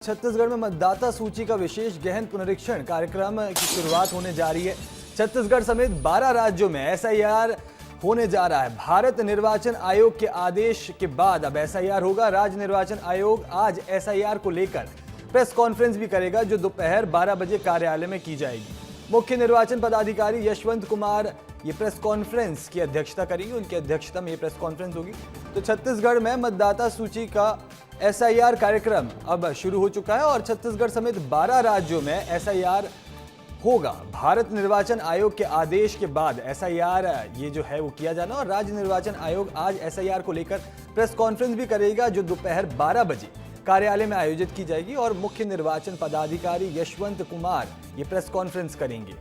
छत्तीसगढ़ में मतदाता सूची का विशेष गहन पुनरीक्षण कार्यक्रम की शुरुआत होने जा रही है। छत्तीसगढ़ समेत 12 राज्यों में एसआईआर होने जा रहा है। भारत निर्वाचन आयोग के आदेश के बाद अब एसआईआर होगा। राज्य निर्वाचन आयोग आज एसआईआर को लेकर प्रेस कॉन्फ्रेंस भी करेगा, जो दोपहर 12 बजे कार्यालय में की जाएगी। मुख्य निर्वाचन पदाधिकारी यशवंत कुमार ये प्रेस कॉन्फ्रेंस की अध्यक्षता करेंगे। उनकी अध्यक्षता में ये प्रेस कॉन्फ्रेंस होगी। तो छत्तीसगढ़ में मतदाता सूची का एसआईआर कार्यक्रम अब शुरू हो चुका है और छत्तीसगढ़ समेत 12 राज्यों में एसआईआर होगा। भारत निर्वाचन आयोग के आदेश के बाद एसआईआर ये जो है वो किया जाना, और राज्य निर्वाचन आयोग आज एसआईआर को लेकर प्रेस कॉन्फ्रेंस भी करेगा, जो दोपहर 12 बजे कार्यालय में आयोजित की जाएगी और मुख्य निर्वाचन पदाधिकारी यशवंत कुमार ये प्रेस कॉन्फ्रेंस करेंगे।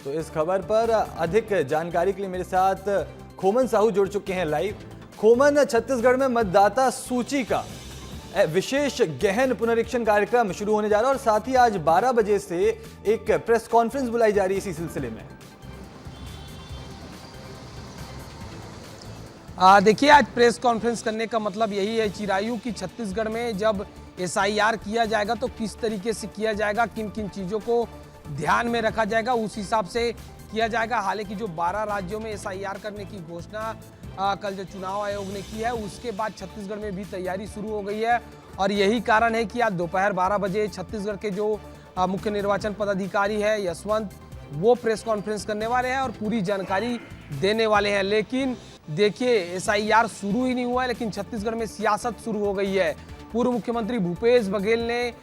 तो इस खबर पर अधिक जानकारी के लिए मेरे साथ खोमन साहू जुड़ चुके हैं लाइव। खोमन, छत्तीसगढ़ में मतदाता सूची का विशेष गहन पुनरीक्षण कार्यक्रम शुरू होने जा रहा है और साथ ही आज 12 बजे से एक प्रेस कॉन्फ्रेंस बुलाई जा रही है इसी सिलसिले में। देखिए, आज प्रेस कॉन्फ्रेंस करने का मतलब यही है चिरायु की छत्तीसगढ़ में जब एसआईआर किया जाएगा तो किस तरीके से किया जाएगा, किन किन चीज़ों को ध्यान में रखा जाएगा, उस हिसाब से किया जाएगा। हालांकि जो 12 राज्यों में एसआईआर करने की घोषणा कल जो चुनाव आयोग ने की है, उसके बाद छत्तीसगढ़ में भी तैयारी शुरू हो गई है और यही कारण है कि आज दोपहर 12 बजे छत्तीसगढ़ के जो मुख्य निर्वाचन पदाधिकारी है यशवंत, वो प्रेस कॉन्फ्रेंस करने वाले हैं और पूरी जानकारी देने वाले हैं। लेकिन देखिए, एसआईआर शुरू ही नहीं हुआ है, लेकिन छत्तीसगढ़ में सियासत शुरू हो गई है। पूर्व मुख्यमंत्री भूपेश बघेल ने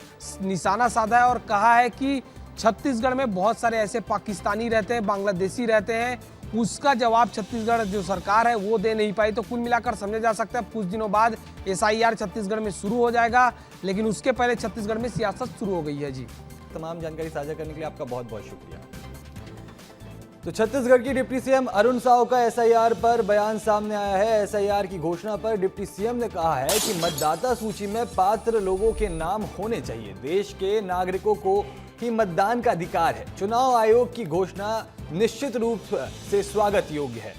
निशाना साधा है और कहा है कि छत्तीसगढ़ में बहुत सारे ऐसे पाकिस्तानी रहते हैं, बांग्लादेशी रहते हैं, उसका जवाब छत्तीसगढ़ जो सरकार है वो दे नहीं पाई। तो कुल मिलाकर समझा जा सकता है कुछ दिनों बाद एसआईआर छत्तीसगढ़ में शुरू हो जाएगा, लेकिन उसके पहले छत्तीसगढ़ में सियासत शुरू हो गई है। जी, तमाम जानकारी साझा करने के लिए आपका बहुत बहुत शुक्रिया। तो छत्तीसगढ़ की डिप्टी सीएम अरुण साव का एसआईआर पर बयान सामने आया है। एसआईआर की घोषणा पर डिप्टी सीएम ने कहा है कि मतदाता सूची में पात्र लोगों के नाम होने चाहिए। देश के नागरिकों को ही मतदान का अधिकार है। चुनाव आयोग की घोषणा निश्चित रूप से स्वागत योग्य है।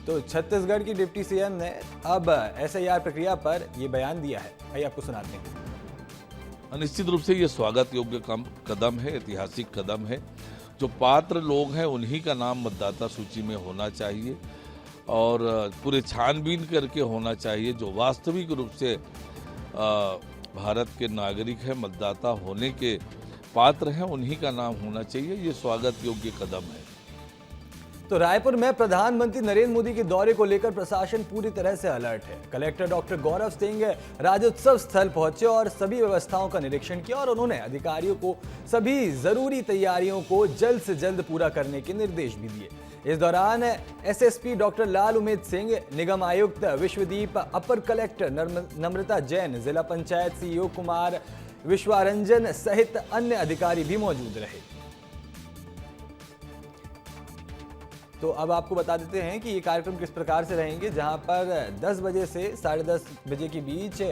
तो छत्तीसगढ़ की डिप्टी सीएम ने अब एसआईआर प्रक्रिया पर यह बयान दिया है। आइए आपको सुनाते हैं। निश्चित रूप से ये स्वागत योग्य कदम है, ऐतिहासिक कदम है। जो पात्र लोग हैं उन्हीं का नाम मतदाता सूची में होना चाहिए और पूरे छानबीन करके होना चाहिए। जो वास्तविक रूप से भारत के नागरिक हैं, मतदाता होने के पात्र हैं, उन्हीं का नाम होना चाहिए। ये स्वागत योग्य कदम है। तो रायपुर में प्रधानमंत्री नरेंद्र मोदी के दौरे को लेकर प्रशासन पूरी तरह से अलर्ट है। कलेक्टर डॉक्टर गौरव सिंह राज्योत्सव स्थल पहुंचे और सभी व्यवस्थाओं का निरीक्षण किया और उन्होंने अधिकारियों को सभी जरूरी तैयारियों को जल्द से जल्द पूरा करने के निर्देश भी दिए। इस दौरान एसएसपी डॉक्टर लाल उमेद सिंह, निगम आयुक्त विश्वदीप, अपर कलेक्टर नम्रता जैन, जिला पंचायत सीईओ कुमार विश्वारंजन सहित अन्य अधिकारी भी मौजूद रहे। तो अब आपको बता देते हैं कि ये कार्यक्रम किस प्रकार से रहेंगे, जहां पर 10 बजे से 10:30 बजे के बीच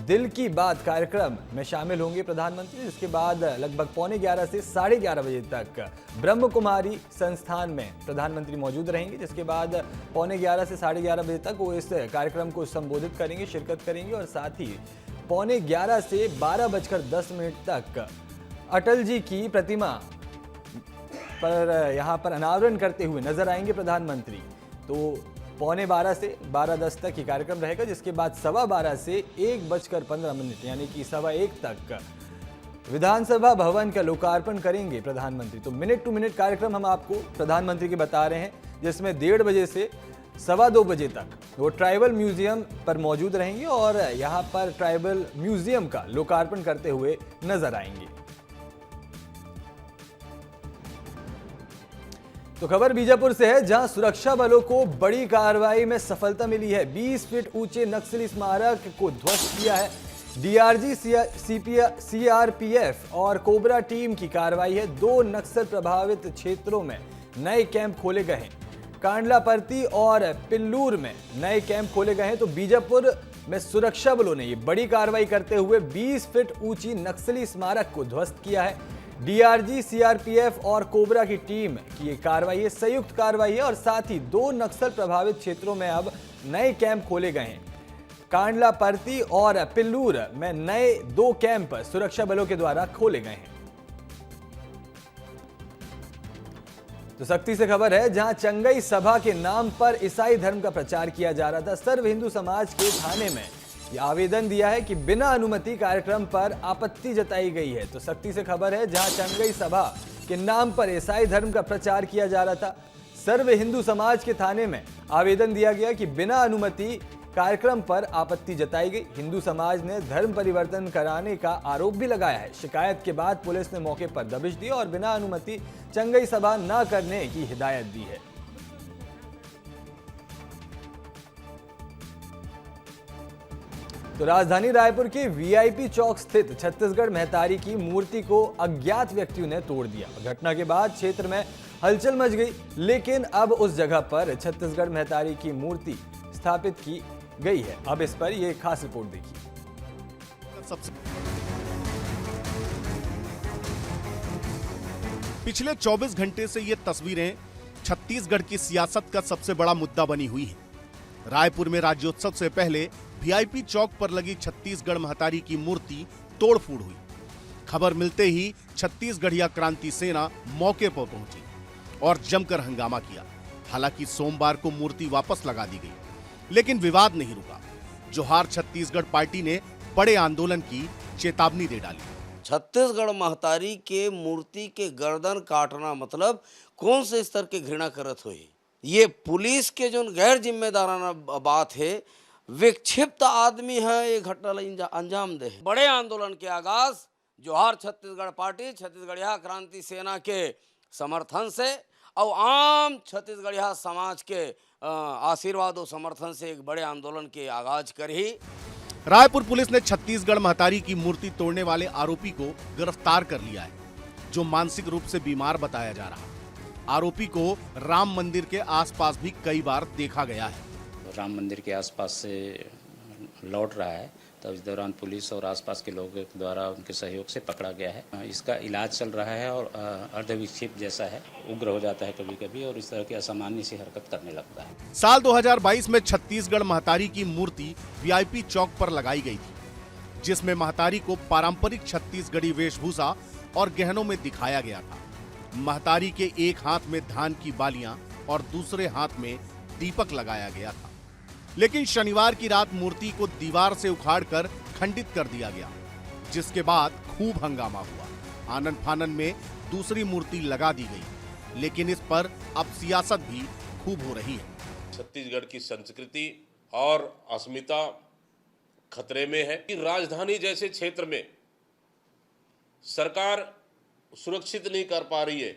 दिल की बात कार्यक्रम में शामिल होंगे प्रधानमंत्री। जिसके बाद लगभग 11:15 से 11:30 बजे तक ब्रह्म कुमारी संस्थान में प्रधानमंत्री मौजूद रहेंगे। जिसके बाद 11:15 से 11:30 बजे तक वो इस कार्यक्रम को संबोधित करेंगे, शिरकत करेंगे और साथ ही 11:15 से 12:10 तक अटल जी की प्रतिमा पर यहाँ पर अनावरण करते हुए नजर आएंगे प्रधानमंत्री। तो 11:15 से 12:10 तक ये कार्यक्रम रहेगा। जिसके बाद 12:15 से 1:15 यानी कि 1:15 तक विधानसभा भवन का लोकार्पण करेंगे प्रधानमंत्री। तो मिनट टू मिनट कार्यक्रम हम आपको प्रधानमंत्री के बता रहे हैं, जिसमें 1:30 बजे से 2:15 बजे तक वो ट्राइबल म्यूजियम पर मौजूद रहेंगे और यहाँ पर ट्राइबल म्यूजियम का लोकार्पण करते हुए नजर आएंगे। तो खबर बीजापुर से है, जहां सुरक्षा बलों को बड़ी कार्रवाई में सफलता मिली है। 20 फीट ऊंचे नक्सली स्मारक को ध्वस्त किया है। डीआरजी, सीआरपीएफ और कोबरा टीम की कार्रवाई है। 2 नक्सल प्रभावित क्षेत्रों में नए कैंप खोले गए हैं। कांडलापर्ती और पिल्लूर में नए कैंप खोले गए हैं। तो बीजापुर में सुरक्षा बलों ने ये बड़ी कार्रवाई करते हुए 20 फीट ऊंची नक्सली स्मारक को ध्वस्त किया है। डीआरजी, सीआरपीएफ और कोबरा की टीम की ये कार्रवाई है, संयुक्त कार्रवाई है और साथ ही 2 नक्सल प्रभावित क्षेत्रों में अब नए कैंप खोले गए हैं। कांडला परती और पिल्लूर में नए 2 कैंप सुरक्षा बलों के द्वारा खोले गए हैं। तो सख्ती से खबर है, जहां चंगई सभा के नाम पर ईसाई धर्म का प्रचार किया जा रहा था, सर्व हिंदू समाज के थाने में यह आवेदन दिया है कि बिना अनुमति कार्यक्रम पर आपत्ति जताई गई है। तो सख्ती से खबर है, जहां चंगई सभा के नाम पर ईसाई धर्म का प्रचार किया जा रहा था, सर्व हिंदू समाज के थाने में आवेदन दिया गया कि बिना अनुमति कार्यक्रम पर आपत्ति जताई गई। हिंदू समाज ने धर्म परिवर्तन कराने का आरोप भी लगाया है। शिकायत के बाद पुलिस ने मौके पर दबिश दी और बिना अनुमति चंगई सभा न करने की हिदायत दी है। तो राजधानी रायपुर के वीआईपी चौक स्थित छत्तीसगढ़ महतारी की मूर्ति को अज्ञात व्यक्तियों ने तोड़ दिया। घटना के बाद क्षेत्र में हलचल मच गई, लेकिन अब उस जगह पर छत्तीसगढ़ महतारी की मूर्ति स्थापित की गई है। अब इस पर यह खास रिपोर्ट देखिए। पिछले 24 घंटे से ये तस्वीरें छत्तीसगढ़ की सियासत का सबसे बड़ा मुद्दा बनी हुई हैं। रायपुर में राज्योत्सव से पहले वीआईपी चौक पर लगी छत्तीसगढ़ महतारी की मूर्ति तोड़फोड़ हुई। खबर मिलते ही छत्तीसगढ़िया क्रांति सेना मौके पर पहुंची और जमकर हंगामा किया। हालांकि सोमवार को मूर्ति वापस लगा दी गई, लेकिन विवाद नहीं रुका। जोहार छत्तीसगढ़ पार्टी ने बड़े आंदोलन की चेतावनी दे डाली। छत्तीसगढ़ महतारी के मूर्ति के गर्दन काटना मतलब कौन से स्तर के घृणा करत हुई। ये पुलिस के जो गैर जिम्मेदाराना बात है, विक्षिप्त आदमी है ये घटना अंजाम दे। बड़े आंदोलन के आगाज जोहार छत्तीसगढ़ पार्टी छत्तीसगढ़िया क्रांति सेना के समर्थन से और आम छत्तीसगढ़िया समाज के आशीर्वाद और समर्थन से एक बड़े आंदोलन के आगाज करी। रायपुर पुलिस ने छत्तीसगढ़ महतारी की मूर्ति तोड़ने वाले आरोपी को गिरफ्तार कर लिया है, जो मानसिक रूप से बीमार बताया जा रहा। आरोपी को राम मंदिर के आसपास भी कई बार देखा गया है। राम मंदिर के आसपास से लौट रहा है, तब इस दौरान पुलिस और आसपास के लोगों द्वारा उनके सहयोग से पकड़ा गया है। इसका इलाज चल रहा है और अर्धविक्षिप्त जैसा है, उग्र हो जाता है कभी कभी और इस तरह की असामान्य सी हरकत करने लगता है। साल 2022 में छत्तीसगढ़ महतारी की मूर्ति वीआईपी चौक पर लगाई गई थी, जिसमें महतारी को पारंपरिक छत्तीसगढ़ी वेशभूषा और गहनों में दिखाया गया था। महतारी के एक हाथ में धान की बालियां और दूसरे हाथ में दीपक लगाया गया था, लेकिन शनिवार की रात मूर्ति को दीवार से उखाड़कर खंडित कर दिया गया, जिसके बाद खूब हंगामा हुआ। आनन फानन में दूसरी मूर्ति लगा दी गई, लेकिन इस पर अब सियासत भी खूब हो रही है। छत्तीसगढ़ की संस्कृति और अस्मिता खतरे में है कि राजधानी जैसे क्षेत्र में सरकार सुरक्षित नहीं कर पा रही है।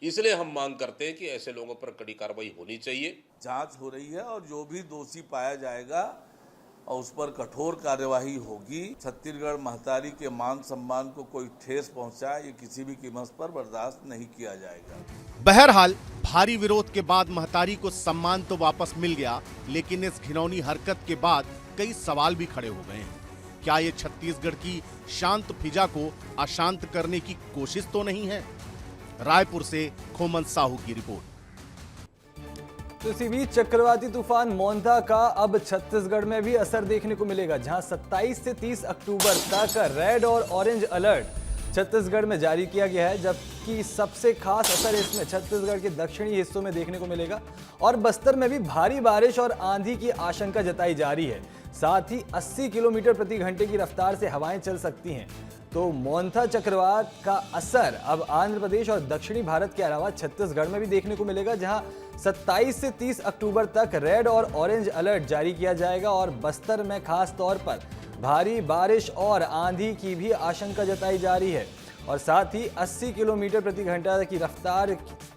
इसलिए हम मांग करते हैं कि ऐसे लोगों पर कड़ी कार्रवाई होनी चाहिए। जांच हो रही है और जो भी दोषी पाया जाएगा और उस पर कठोर कार्यवाही होगी। छत्तीसगढ़ महतारी के मान सम्मान को कोई ठेस पहुंचाए, ये किसी भी कीमत पर बर्दाश्त नहीं किया जाएगा। बहरहाल भारी विरोध के बाद महतारी को सम्मान तो वापस मिल गया, लेकिन इस घिनौनी हरकत के बाद कई सवाल भी खड़े हो गए हैं। क्या ये छत्तीसगढ़ की शांत फिजा को अशांत करने की कोशिश तो नहीं है? रायपुर से खोमन साहू की रिपोर्ट। तो इसी बीच चक्रवाती तूफान मोंथा का अब छत्तीसगढ़ में भी असर देखने को मिलेगा, जहां 27 से 30 अक्टूबर तक रेड और ऑरेंज अलर्ट छत्तीसगढ़ में जारी किया गया है। जबकि सबसे खास असर इसमें छत्तीसगढ़ के दक्षिणी हिस्सों में देखने को मिलेगा और बस्तर में भी भारी बारिश और आंधी की आशंका जताई जा रही है। साथ ही 80 किलोमीटर प्रति घंटे की रफ्तार से हवाएं चल सकती हैं। तो मोंथा चक्रवात का असर अब आंध्र प्रदेश और दक्षिणी भारत के अलावा छत्तीसगढ़ में भी देखने को मिलेगा, जहां 27 से 30 अक्टूबर तक रेड और ऑरेंज अलर्ट जारी किया जाएगा और बस्तर में खास तौर पर भारी बारिश और आंधी की भी आशंका जताई जा रही है। और साथ ही 80 किलोमीटर प्रति घंटा की रफ्तार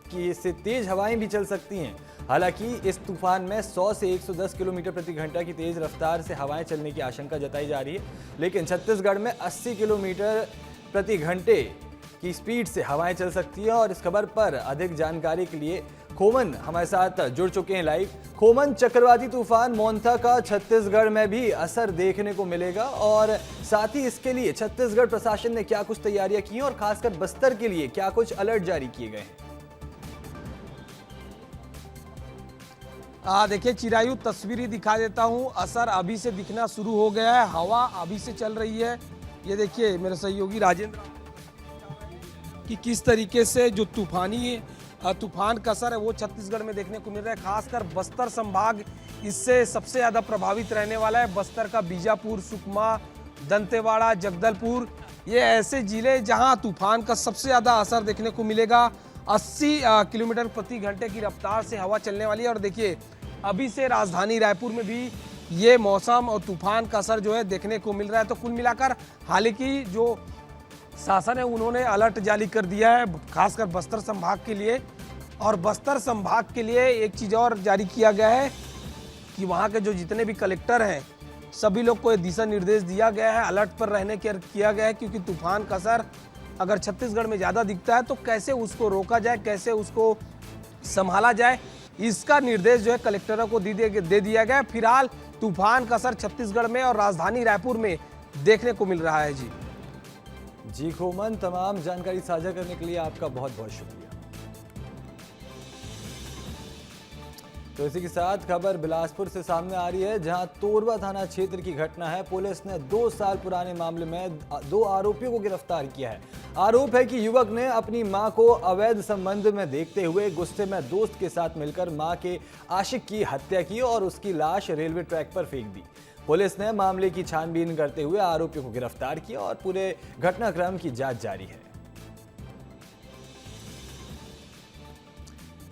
की से तेज हवाएं भी चल सकती हैं। हालांकि इस तूफान में 100 से 110 किलोमीटर प्रति घंटा की तेज रफ्तार से हवाएं चलने की आशंका जताई जा रही है, लेकिन छत्तीसगढ़ में 80 किलोमीटर प्रति घंटे की स्पीड से हवाएं चल सकती है। और इस खबर पर अधिक जानकारी के लिए खोमन हमारे साथ जुड़ चुके हैं लाइव। खोमन, चक्रवाती तूफान मोंथा का छत्तीसगढ़ में भी असर देखने को मिलेगा और साथ ही इसके लिए छत्तीसगढ़ प्रशासन ने क्या कुछ तैयारियां की हैं और खासकर बस्तर के लिए क्या कुछ अलर्ट जारी किए गए हैं? देखिए चिरायु तस्वीरें दिखा देता हूँ। असर अभी से दिखना शुरू हो गया है, हवा अभी से चल रही है। ये देखिए मेरे सहयोगी राजेंद्र कि किस तरीके से जो तूफान का असर है वो छत्तीसगढ़ में देखने को मिल रहा है। खासकर बस्तर संभाग इससे सबसे ज़्यादा प्रभावित रहने वाला है। बस्तर का बीजापुर, सुकमा, दंतेवाड़ा, जगदलपुर, ये ऐसे जिले जहां तूफान का सबसे ज़्यादा असर देखने को मिलेगा। 80 किलोमीटर प्रति घंटे की रफ्तार से हवा चलने वाली है। और देखिए अभी से राजधानी रायपुर में भी ये मौसम और तूफान का असर जो है देखने को मिल रहा है। तो कुल मिलाकर हालांकि जो शासन है उन्होंने अलर्ट जारी कर दिया है खासकर बस्तर संभाग के लिए। और बस्तर संभाग के लिए एक चीज़ और जारी किया गया है कि वहाँ के जो जितने भी कलेक्टर हैं सभी लोग को दिशा निर्देश दिया गया है, अलर्ट पर रहने के किया गया है। क्योंकि तूफान का असर अगर छत्तीसगढ़ में ज़्यादा दिखता है तो कैसे उसको रोका जाए, कैसे उसको संभाला जाए, इसका निर्देश जो है कलेक्टरों को दे दिया गया है। फिलहाल तूफान का असर छत्तीसगढ़ में और राजधानी रायपुर में देखने को मिल रहा है। जी खोमन, तमाम जानकारी साझा करने के लिए आपका बहुत बहुत शुक्रिया। तो इसी के साथ खबर बिलासपुर से सामने आ रही है, जहां तोरवा थाना क्षेत्र की घटना है। पुलिस ने 2 साल पुराने मामले में 2 आरोपियों को गिरफ्तार किया है। आरोप है कि युवक ने अपनी मां को अवैध संबंध में देखते हुए गुस्से में दोस्त के साथ मिलकर मां के आशिक की हत्या की और उसकी लाश रेलवे ट्रैक पर फेंक दी। पुलिस ने मामले की छानबीन करते हुए आरोपियों को गिरफ्तार किया और पूरे घटनाक्रम की जांच जारी है।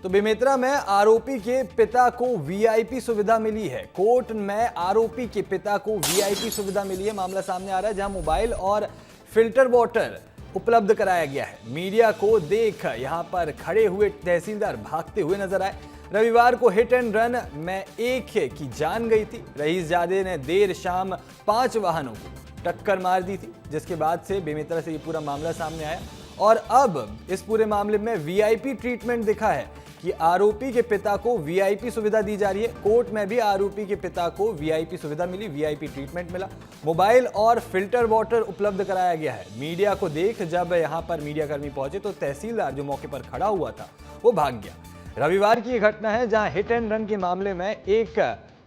तो बेमेतरा में आरोपी के पिता को वीआईपी सुविधा मिली है। कोर्ट में आरोपी के पिता को वीआईपी सुविधा मिली है। मामला सामने आ रहा है, जहां मोबाइल और फिल्टर वाटर उपलब्ध कराया गया है। मीडिया को देख यहां पर खड़े हुए तहसीलदार भागते हुए नजर आए। रविवार को हिट एंड रन में एक की जान गई थी। रईसजादे ने देर शाम 5 वाहनों को टक्कर मार दी थी, जिसके बाद से बेमेतरा से ये पूरा मामला सामने आया। और अब इस पूरे मामले में वीआईपी ट्रीटमेंट दिखा है कि आरोपी के पिता को वीआईपी सुविधा दी जा रही है। कोर्ट में भी आरोपी के पिता को वीआईपी सुविधा मिली, वीआईपी ट्रीटमेंट मिला। मोबाइल और फिल्टर वाटर उपलब्ध कराया गया है। मीडिया को देख जब यहां पर मीडियाकर्मी पहुंचे तो तहसीलदार जो मौके पर खड़ा हुआ था वो भाग गया। रविवार की यह घटना है, जहां हिट एंड रन के मामले में एक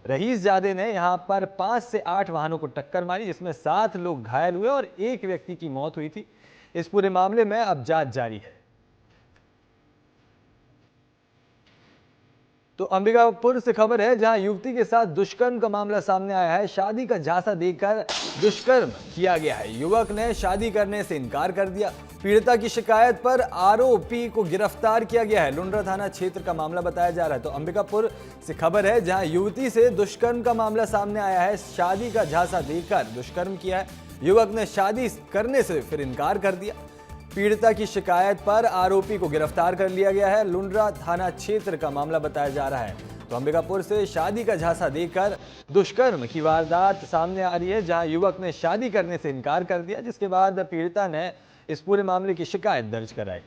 रईसजादे ने यहां पर 5 से 8 वाहनों को टक्कर मारी, जिसमें 7 लोग घायल हुए और एक व्यक्ति की मौत हुई थी। इस पूरे मामले में अब जांच जारी है। तो अंबिकापुर से खबर है, जहां युवती के साथ दुष्कर्म का मामला सामने आया है। शादी का झांसा देकर दुष्कर्म किया गया है। युवक ने शादी करने से इनकार कर दिया। पीड़िता की शिकायत पर आरोपी को गिरफ्तार किया गया है। लुंड्रा थाना क्षेत्र का मामला बताया जा रहा है। तो अंबिकापुर से खबर है, जहां युवती से दुष्कर्म का मामला सामने आया है। शादी का झांसा देकर दुष्कर्म किया है। युवक ने शादी करने से फिर इनकार कर दिया। पीड़िता की शिकायत पर आरोपी को गिरफ्तार कर लिया गया है। लुंड्रा थाना क्षेत्र का मामला बताया जा रहा है। तो अंबिकापुर से शादी का झांसा देकर दुष्कर्म की वारदात सामने आ रही है, जहां युवक ने शादी करने से इनकार कर दिया, जिसके बाद पीड़िता ने इस पूरे मामले की शिकायत दर्ज कराई।